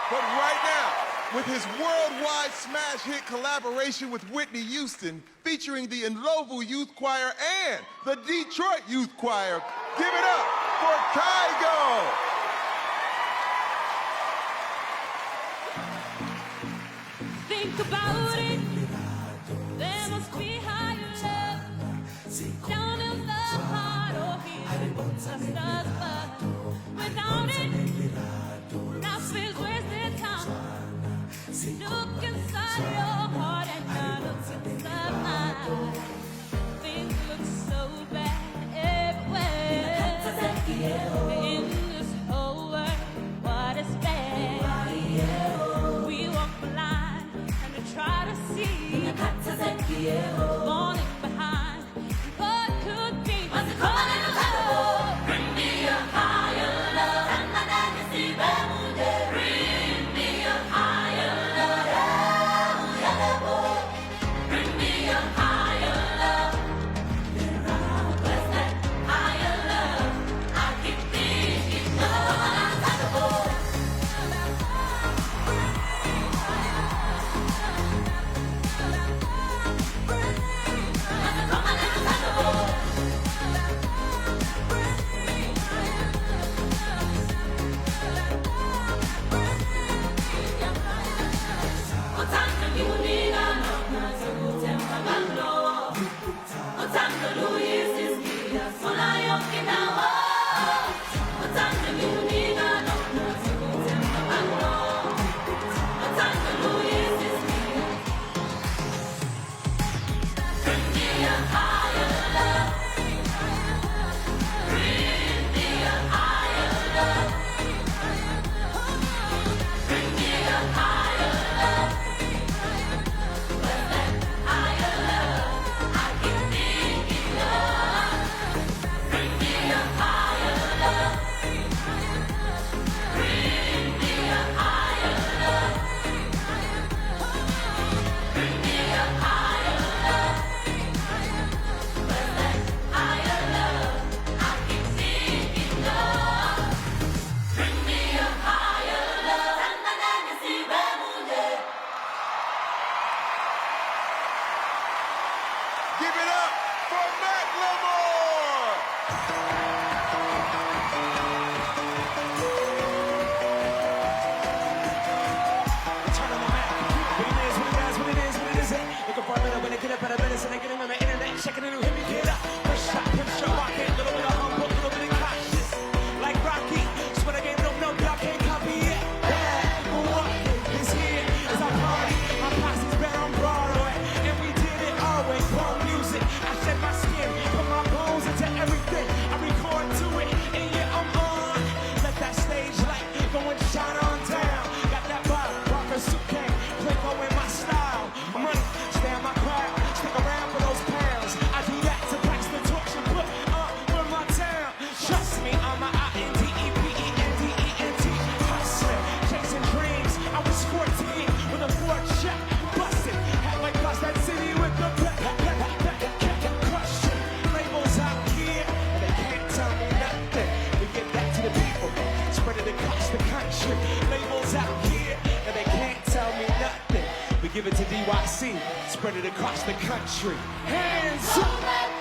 But right now, with his worldwide smash hit collaboration with Whitney Houston, featuring the Ndlovu Youth Choir and the Detroit Youth Choir, give it up for Kygo! Think about it. There must be higher love down in the heart or here. Just us, but without it, now feels wasted time. Look inside your heart and not look inside mine. Things look so bad everywhere. In this whole world, what is bad? We walk blind and to try to see. Falling behind what could be. Bring me a higher love. Bring me a higher love. Bring me a higher love. Where's that higher love? I keep thinking Give it up for Macklemore! Turn on the Mac. What it is, what it does, what it is, what it isn't. Looking for a minute when they get up at a minute, and they get them on the internet, checking a new hit me, get up. Push shot, pimp shot, rocket, little bit of humble, little bit of cautious. Like Rocky, swear the game don't know, y'all can't copy it. Yeah, what is here is our party. Our posse's been on Broadway, and we did it our way. Grown music, I shed my skin, put my bones into everything. I record to it, and yeah, I'm on. Let that stage light go and shine on down. Got that bottle, rock a suitcase, Plinko in my style. Money, stay on my crowd, stick around for those pounds. I do that to pass the torch and put up for my town. Trust me, I'm a INDEPENDENT hustler, chasing dreams. I was 14 with a fourth shot, busted. Had like bust that city with the crush it. Labels out here, and they can't tell me nothing. We get that to the people, spread it across the country. Labels out here, and they can't tell me nothing. We give it to DYC, spread it across the country. Hands up!